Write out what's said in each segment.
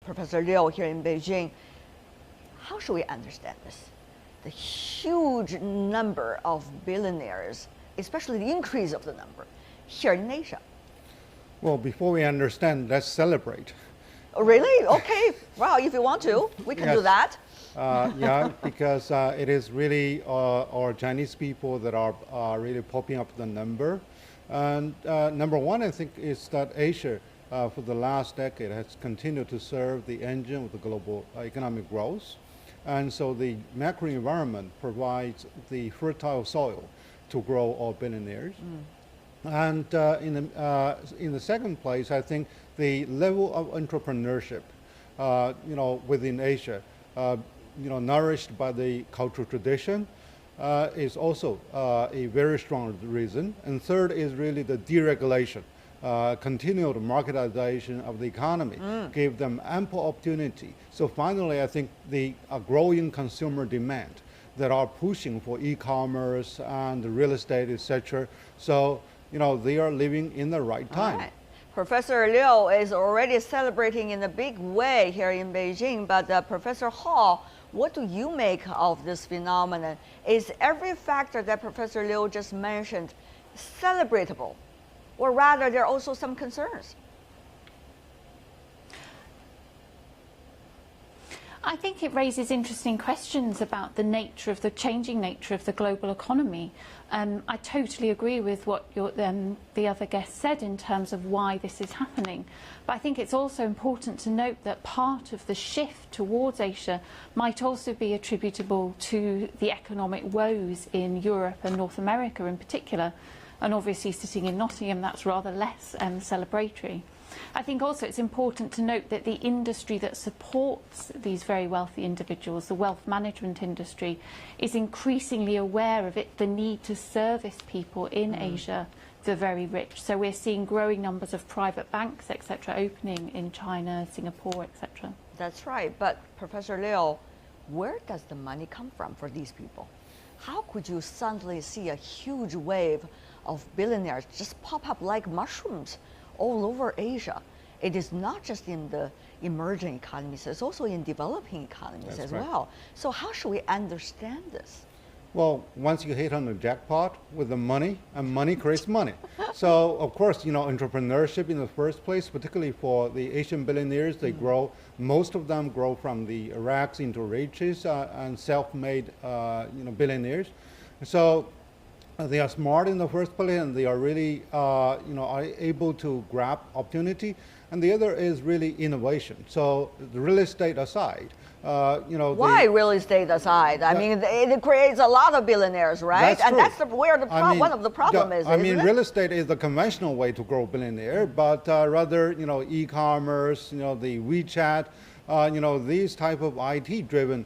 Professor Liu here in Beijing. How should we understand this? The huge number of billionaires, especially the increase of the number here in Asia. Well, before we understand, let's celebrate. Oh, really? Okay. Wow, if you want to, we can do that. Yeah, because it is really our Chinese people that are really popping up the number. And number one, I think, is that Asia, for the last decade, has continued to serve the engine of the global economic growth. And so the macro environment provides the fertile soil to grow our billionaires. And in the second place, I think the level of entrepreneurship, within Asia, nourished by the cultural tradition, is also a very strong reason. And third is really the deregulation, continued marketization of the economy, gave them ample opportunity. So finally, I think the growing consumer demand that are pushing for e-commerce and real estate, etc. So, they are living in the right time. Right. Professor Liu is already celebrating in a big way here in Beijing, but Professor Hall, what do you make of this phenomenon? Is every factor that Professor Liu just mentioned celebratable, or rather there are also some concerns? I think it raises interesting questions about the changing nature of the global economy. I totally agree with what the other guest said in terms of why this is happening. But I think it's also important to note that part of the shift towards Asia might also be attributable to the economic woes in Europe and North America in particular. And obviously, sitting in Nottingham, that's rather less celebratory. I think also it's important to note that the industry that supports these very wealthy individuals, the wealth management industry, is increasingly aware of the need to service people in Asia, the very rich. So we're seeing growing numbers of private banks, etc., opening in China, Singapore, etc. That's right. But Professor Liu, where does the money come from for these people? How could you suddenly see a huge wave of billionaires just pop up like mushrooms all over Asia? It is not just in the emerging economies, it's also in developing economies as well. So how should we understand this? Well, once you hit on the jackpot with the money, and money creates money. So, of course, entrepreneurship in the first place, particularly for the Asian billionaires, they grow, most of them grow from the rags into riches and self-made, billionaires. So they are smart in the first place, and they are really, are able to grab opportunity. And the other is really innovation. So the real estate aside, why real estate aside? I mean, it creates a lot of billionaires, right? That's and true. that's where one of the problems is. Real estate is the conventional way to grow billionaire, but rather, e-commerce, the WeChat, these type of IT-driven,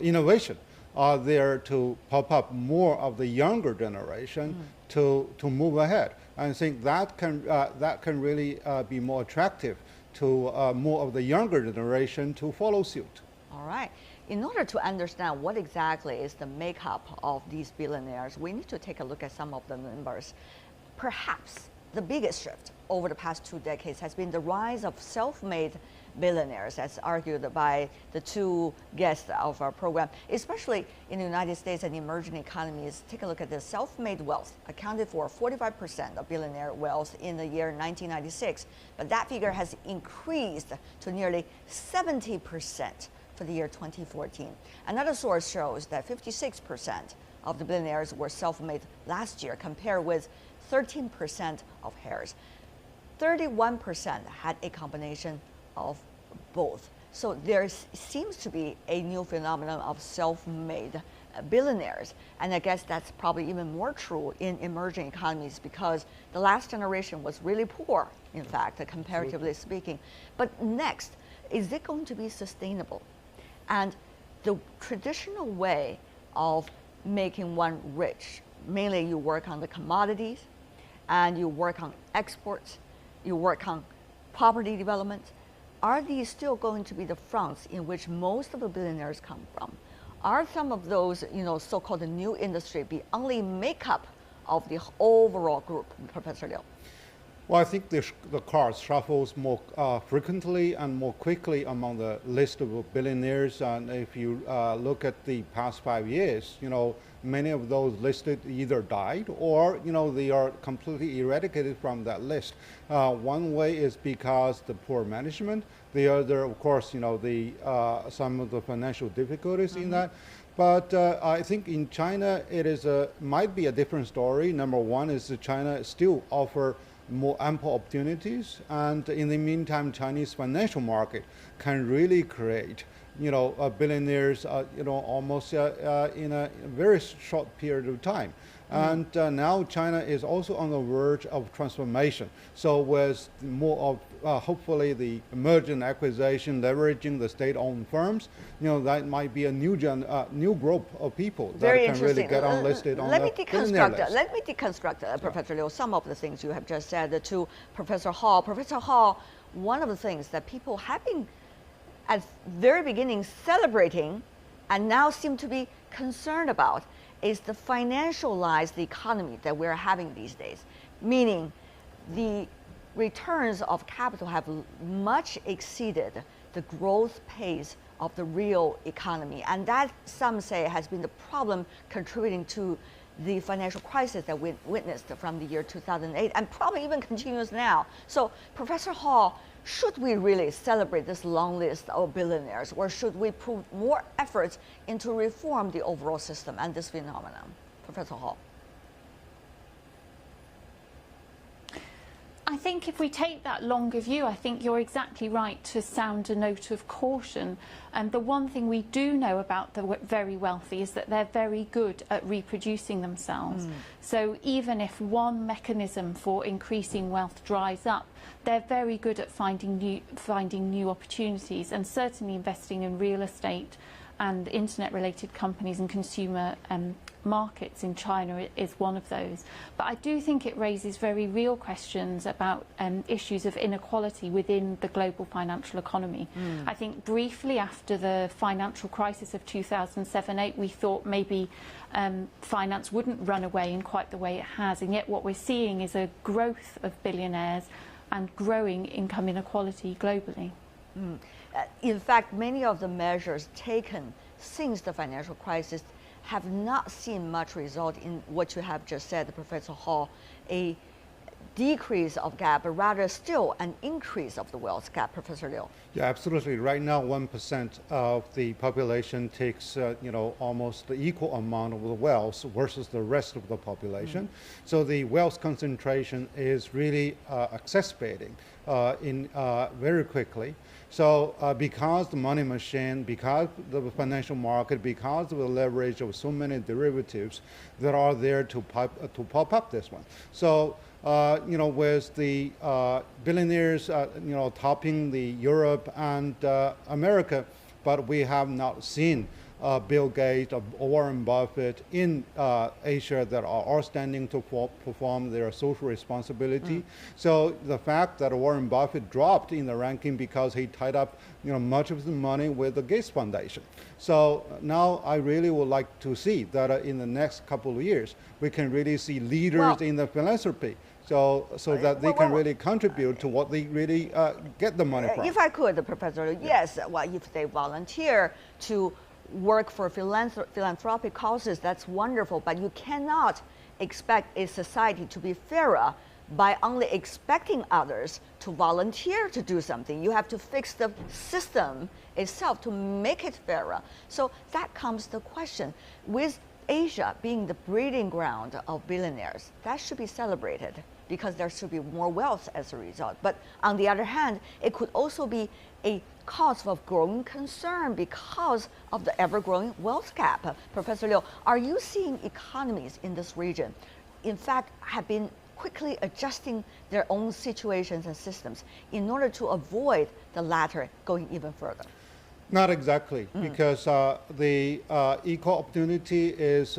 innovation are there to pop up more of the younger generation to move ahead. And I think that can really be more attractive to more of the younger generation to follow suit. All right. In order to understand what exactly is the makeup of these billionaires, we need to take a look at some of the numbers. Perhaps the biggest shift over the past 2 decades has been the rise of self-made billionaires, as argued by the two guests of our program, especially in the United States and emerging economies. Take a look at the self-made wealth, accounted for 45% of billionaire wealth in the year 1996, but that figure has increased to nearly 70% for the year 2014. Another source shows that 56% of the billionaires were self-made last year, compared with 13% of heirs. 31% had a combination of both. So there seems to be a new phenomenon of self-made billionaires. And I guess that's probably even more true in emerging economies, because the last generation was really poor, in fact, comparatively speaking. But next, is it going to be sustainable? And the traditional way of making one rich, mainly you work on the commodities, and you work on exports, you work on property development. Are these still going to be the fronts in which most of the billionaires come from? Are some of those, so-called new industry the only makeup of the overall group, Professor Liu? Well, I think the card shuffles more frequently and more quickly among the list of billionaires. And if you look at the past 5 years, many of those listed either died or, they are completely eradicated from that list. One way is because the poor management. The other, of course, some of the financial difficulties in that. But I think in China, might be a different story. Number one is that China still offer more ample opportunities, and in the meantime, Chinese financial market can really create, billionaires, almost in a very short period of time. And now China is also on the verge of transformation. So with more of hopefully the merger and acquisition, leveraging the state-owned firms, that might be a new group of people Very that can really get listed on the billionaire list. Let me deconstruct, Professor Liu, some of the things you have just said to Professor Hall. Professor Hall, one of the things that people have been at very beginning celebrating and now seem to be concerned about is the financialized economy that we're having these days, meaning the returns of capital have much exceeded the growth pace of the real economy. And that, some say, has been the problem contributing to the financial crisis that we witnessed from the year 2008 and probably even continues now. So, Professor Hall, should we really celebrate this long list of billionaires, or should we put more efforts into reform the overall system and this phenomenon? Professor Hall. I think if we take that longer view, I think you're exactly right to sound a note of caution. And the one thing we do know about the very wealthy is that they're very good at reproducing themselves. So even if one mechanism for increasing wealth dries up, they're very good at finding new opportunities, and certainly investing in real estate and internet-related companies and consumer markets in China is one of those. But I do think it raises very real questions about issues of inequality within the global financial economy. I think briefly after the financial crisis of 2007-8, we thought maybe finance wouldn't run away in quite the way it has, and yet what we're seeing is a growth of billionaires and growing income inequality globally. In fact, many of the measures taken since the financial crisis have not seen much result in what you have just said, Professor Hall, a decrease of gap, but rather still an increase of the wealth gap, Professor Liu. Yeah, absolutely. Right now, 1% of the population takes, almost the equal amount of the wealth versus the rest of the population. So the wealth concentration is really exacerbating very quickly. So because the money machine, because the financial market, because of the leverage of so many derivatives that are there to pop up this one. So with the billionaires, topping the Europe and America, but we have not seen Bill Gates or Warren Buffett in Asia that are all standing to perform their social responsibility. So the fact that Warren Buffett dropped in the ranking because he tied up much of the money with the Gates Foundation. So now I really would like to see that in the next couple of years we can really see leaders in the philanthropy. So that they can really contribute to what they really get the money from. If I could, Professor, yes, well, if they volunteer to work for philanthropic causes, that's wonderful, but you cannot expect a society to be fairer by only expecting others to volunteer to do something. You have to fix the system itself to make it fairer. So that comes the question. With Asia being the breeding ground of billionaires, that should be celebrated because there should be more wealth as a result. But on the other hand, it could also be a cause of growing concern because of the ever-growing wealth gap. Professor Liu, are you seeing economies in this region, in fact, have been quickly adjusting their own situations and systems in order to avoid the latter going even further? Not exactly, because the equal opportunity is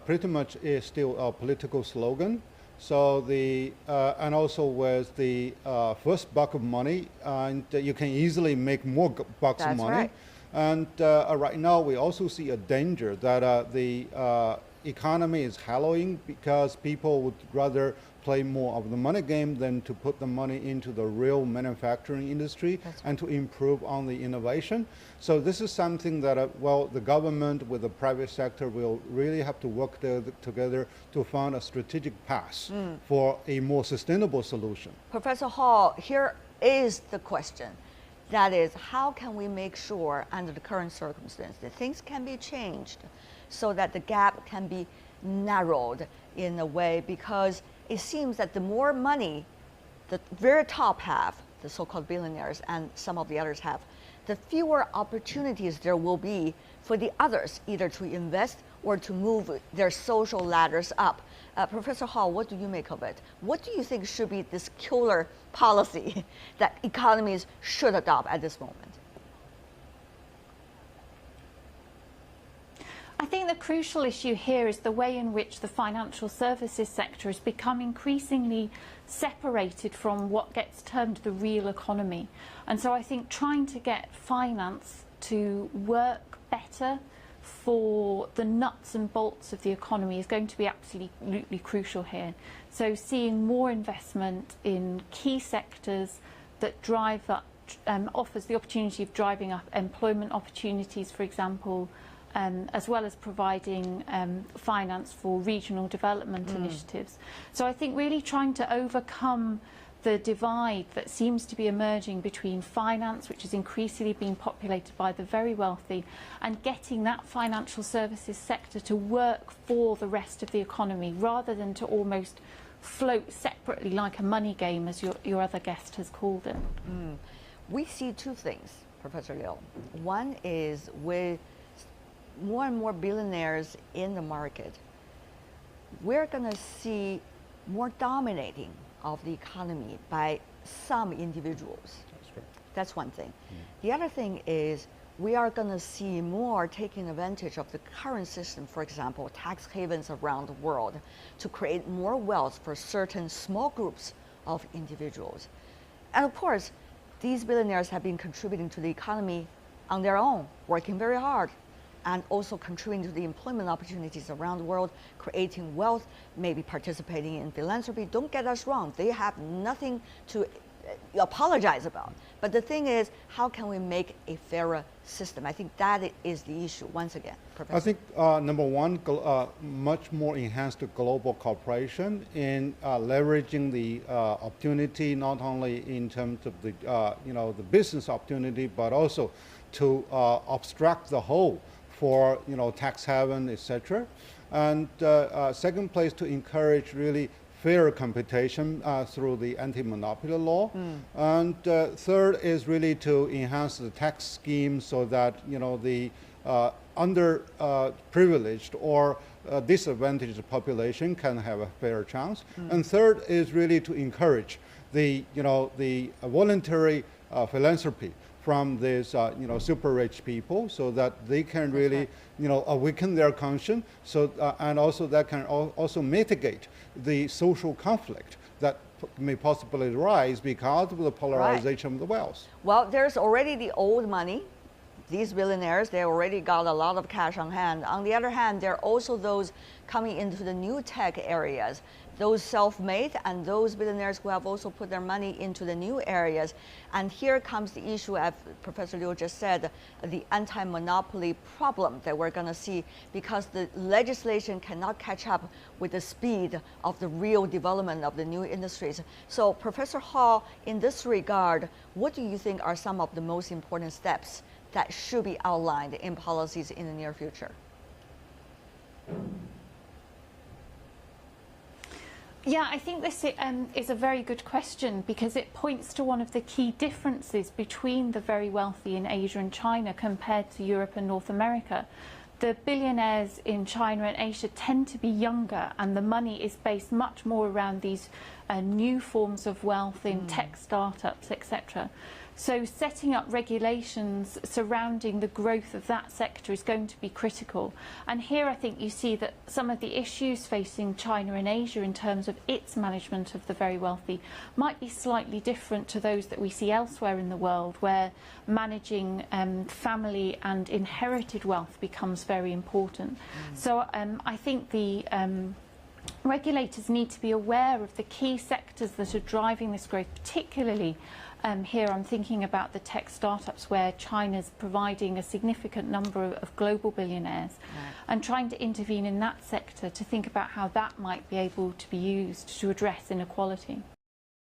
pretty much still a political slogan. So and also with the first buck of money, and you can easily make more bucks of money. Right. And right now we also see a danger that the economy is hallowing because people would rather play more of the money game than to put the money into the real manufacturing industry and to improve on the innovation. So this is something that, well, the government with the private sector will really have to work together to find a strategic path for a more sustainable solution. Professor Hall, here is the question. That is, how can we make sure under the current circumstances that things can be changed so that the gap can be narrowed in a way, because it seems that the more money the very top have, the so-called billionaires, and some of the others have, the fewer opportunities there will be for the others either to invest or to move their social ladders up. Professor Hall, what do you make of it? What do you think should be this killer policy that economies should adopt at this moment? I think the crucial issue here is the way in which the financial services sector has become increasingly separated from what gets termed the real economy. And so I think trying to get finance to work better for the nuts and bolts of the economy is going to be absolutely crucial here. So seeing more investment in key sectors that drive up, offers the opportunity of driving up employment opportunities, for example, as well as providing finance for regional development initiatives. So I think really trying to overcome the divide that seems to be emerging between finance, which is increasingly being populated by the very wealthy, and getting that financial services sector to work for the rest of the economy rather than to almost float separately like a money game, as your other guest has called it. We see two things, Professor Liu. One is with more and more billionaires in the market, we're going to see more dominating of the economy by some individuals. That's right. That's one thing. The other thing is we are going to see more taking advantage of the current system, for example, tax havens around the world, to create more wealth for certain small groups of individuals. And of course, these billionaires have been contributing to the economy on their own, working very hard, and also contributing to the employment opportunities around the world, creating wealth, maybe participating in philanthropy. Don't get us wrong, they have nothing to apologize about. But the thing is, how can we make a fairer system? I think that is the issue, once again, Professor. I think, number one, much more enhanced global cooperation in leveraging the opportunity, not only in terms of the, the business opportunity, but also to obstruct the whole for tax haven, etc. And second place, to encourage really fair competition through the anti-monopoly law. And third is really to enhance the tax scheme so that the underprivileged or disadvantaged population can have a fair chance. And third is really to encourage the the voluntary philanthropy from these super rich people, so that they can really awaken their conscience, so and also that can also mitigate the social conflict that may possibly arise because of the polarization of the wealth. Well, there's already the old money. These billionaires, they already got a lot of cash on hand. On the other hand, there are also those coming into the new tech areas, those self-made and those billionaires who have also put their money into the new areas. And here comes the issue, as Professor Liu just said, the anti-monopoly problem that we're going to see, because the legislation cannot catch up with the speed of the real development of the new industries. So Professor Hall, in this regard, what do you think are some of the most important steps that should be outlined in policies in the near future? Yeah, I think this is a very good question, because it points to one of the key differences between the very wealthy in Asia and China compared to Europe and North America. The billionaires in China and Asia tend to be younger, and the money is based much more around these new forms of wealth in tech startups, etc. So setting up regulations surrounding the growth of that sector is going to be critical. And here I think you see that some of the issues facing China and Asia in terms of its management of the very wealthy might be slightly different to those that we see elsewhere in the world, where managing family and inherited wealth becomes very important. So I think the regulators need to be aware of the key sectors that are driving this growth, particularly here I'm thinking about the tech startups where China's providing a significant number of global billionaires, and trying to intervene in that sector to think about how that might be able to be used to address inequality.